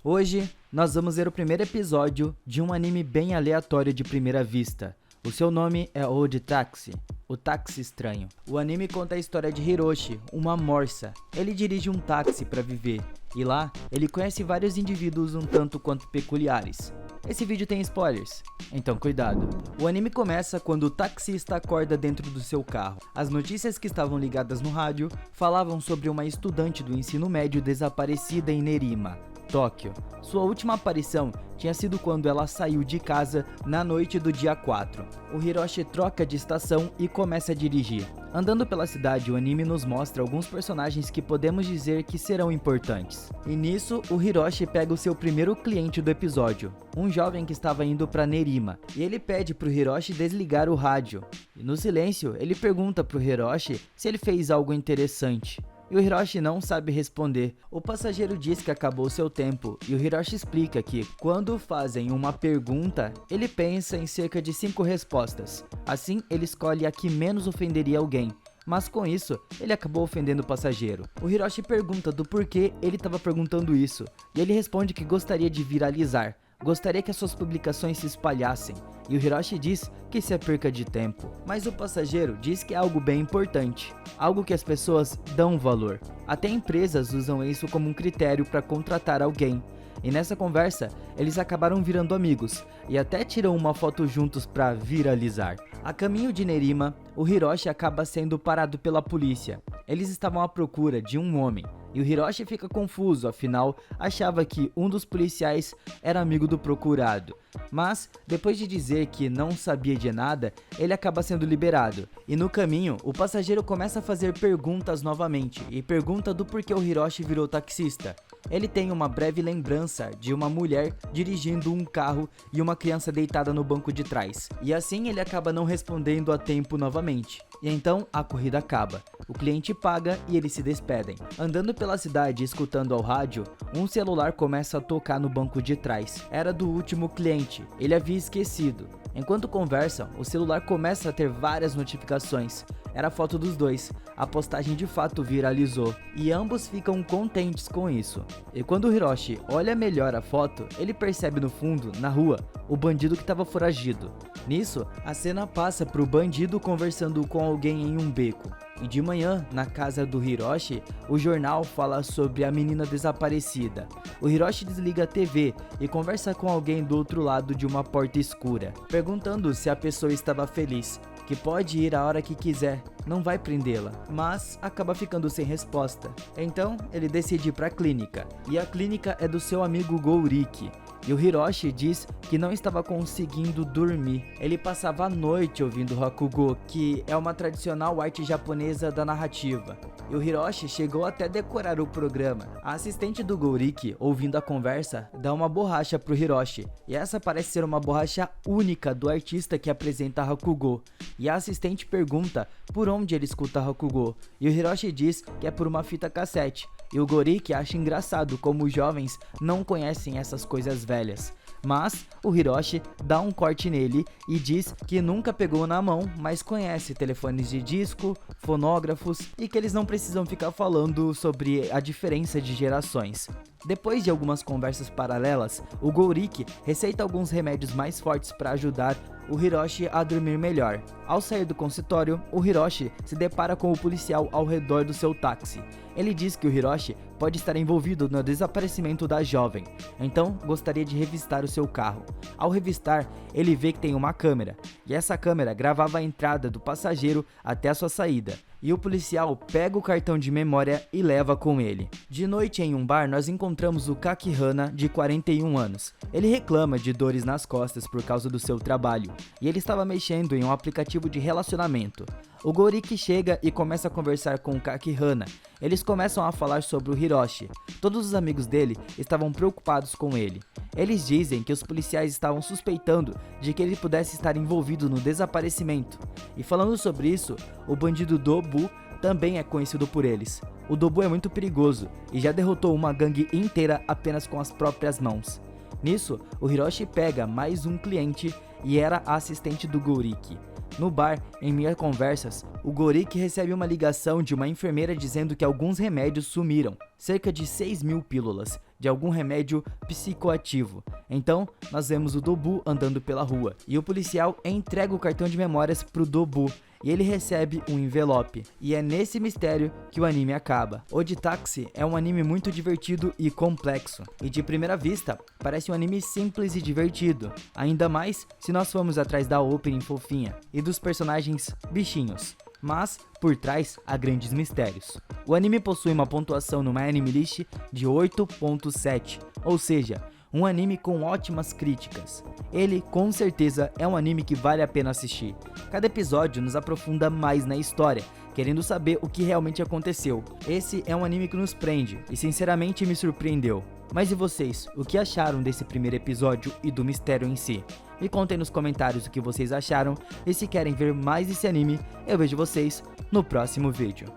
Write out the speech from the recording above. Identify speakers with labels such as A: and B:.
A: Hoje, nós vamos ver o primeiro episódio de um anime bem aleatório de primeira vista. O seu nome é Old Taxi, o táxi estranho. O anime conta a história de Hiroshi, uma morsa. Ele dirige um táxi para viver, e lá, ele conhece vários indivíduos um tanto quanto peculiares. Esse vídeo tem spoilers, então cuidado. O anime começa quando o taxista acorda dentro do seu carro. As notícias que estavam ligadas no rádio falavam sobre uma estudante do ensino médio desaparecida em Nerima, Tóquio. Sua última aparição tinha sido quando ela saiu de casa na noite do dia 4. O Hiroshi troca de estação e começa a dirigir. Andando pela cidade, o anime nos mostra alguns personagens que podemos dizer que serão importantes. E nisso, o Hiroshi pega o seu primeiro cliente do episódio, um jovem que estava indo para Nerima, e ele pede pro Hiroshi desligar o rádio. E no silêncio, ele pergunta pro Hiroshi se ele fez algo interessante. E o Hiroshi não sabe responder. O passageiro diz que acabou seu tempo, e o Hiroshi explica que, quando fazem uma pergunta, ele pensa em cerca de 5 respostas. Assim, ele escolhe a que menos ofenderia alguém. Mas com isso, ele acabou ofendendo o passageiro. O Hiroshi pergunta do porquê ele estava perguntando isso, e ele responde que gostaria de viralizar. Gostaria que as suas publicações se espalhassem, e o Hiroshi diz que isso é perca de tempo. Mas o passageiro diz que é algo bem importante, algo que as pessoas dão valor. Até empresas usam isso como um critério para contratar alguém. E nessa conversa, eles acabaram virando amigos, e até tiram uma foto juntos para viralizar. A caminho de Nerima, o Hiroshi acaba sendo parado pela polícia. Eles estavam à procura de um homem, e o Hiroshi fica confuso, afinal, achava que um dos policiais era amigo do procurado. Mas, depois de dizer que não sabia de nada, ele acaba sendo liberado. E no caminho, o passageiro começa a fazer perguntas novamente, e pergunta do porquê o Hiroshi virou taxista. Ele tem uma breve lembrança de uma mulher dirigindo um carro e uma criança deitada no banco de trás. E assim ele acaba não respondendo a tempo novamente. E então a corrida acaba. O cliente paga e eles se despedem. Andando pela cidade escutando ao rádio, um celular começa a tocar no banco de trás. Era do último cliente, ele havia esquecido. Enquanto conversam, o celular começa a ter várias notificações. Era a foto dos dois, a postagem de fato viralizou, e ambos ficam contentes com isso. E quando o Hiroshi olha melhor a foto, ele percebe no fundo, na rua, o bandido que estava foragido. Nisso, a cena passa para o bandido conversando com alguém em um beco. E de manhã, na casa do Hiroshi, o jornal fala sobre a menina desaparecida. O Hiroshi desliga a TV e conversa com alguém do outro lado de uma porta escura, perguntando se a pessoa estava feliz, que pode ir a hora que quiser, não vai prendê-la, mas acaba ficando sem resposta. Então, ele decide ir para a clínica, e a clínica é do seu amigo Gouriki. E o Hiroshi diz que não estava conseguindo dormir. Ele passava a noite ouvindo Rakugo, que é uma tradicional arte japonesa da narrativa. E o Hiroshi chegou até decorar o programa. A assistente do Gouriki, ouvindo a conversa, dá uma borracha pro Hiroshi. E essa parece ser uma borracha única do artista que apresenta Rakugo. E a assistente pergunta por onde ele escuta Rakugo. E o Hiroshi diz que é por uma fita cassete. E o Gouriki acha engraçado como os jovens não conhecem essas coisas velhas. Mas o Hiroshi dá um corte nele e diz que nunca pegou na mão, mas conhece telefones de disco, fonógrafos e que eles não precisam ficar falando sobre a diferença de gerações. Depois de algumas conversas paralelas, o Gouriki receita alguns remédios mais fortes para ajudar o Hiroshi a dormir melhor. Ao sair do consultório, o Hiroshi se depara com o policial ao redor do seu táxi. Ele diz que o Hiroshi pode estar envolvido no desaparecimento da jovem, então gostaria de revistar o seu carro. Ao revistar, ele vê que tem uma câmera, e essa câmera gravava a entrada do passageiro até a sua saída. E o policial pega o cartão de memória e leva com ele. De noite em um bar, nós encontramos o Kakihana, de 41 anos. Ele reclama de dores nas costas por causa do seu trabalho, e ele estava mexendo em um aplicativo de relacionamento. O Gouriki chega e começa a conversar com o Kakihana. Eles começam a falar sobre o Hiroshi. Todos os amigos dele estavam preocupados com ele. Eles dizem que os policiais estavam suspeitando de que ele pudesse estar envolvido no desaparecimento. E falando sobre isso, o bandido Dobu também é conhecido por eles. O Dobu é muito perigoso e já derrotou uma gangue inteira apenas com as próprias mãos. Nisso, o Hiroshi pega mais um cliente e era a assistente do Gouriki. No bar, em meio a conversas, o Gouriki recebe uma ligação de uma enfermeira dizendo que alguns remédios sumiram, cerca de 6.000 pílulas, de algum remédio psicoativo. Então, nós vemos o Dobu andando pela rua e o policial entrega o cartão de memórias pro Dobu e ele recebe um envelope. E é nesse mistério que o anime acaba. Odd Taxi é um anime muito divertido e complexo. E de primeira vista, parece um anime simples e divertido. Ainda mais se nós formos atrás da opening fofinha e dos personagens bichinhos. Mas, por trás, há grandes mistérios. O anime possui uma pontuação no MyAnimeList de 8.7, ou seja, um anime com ótimas críticas. Ele, com certeza, é um anime que vale a pena assistir. Cada episódio nos aprofunda mais na história, querendo saber o que realmente aconteceu. Esse é um anime que nos prende e sinceramente me surpreendeu. Mas e vocês, o que acharam desse primeiro episódio e do mistério em si? Me contem nos comentários o que vocês acharam e se querem ver mais desse anime, eu vejo vocês no próximo vídeo.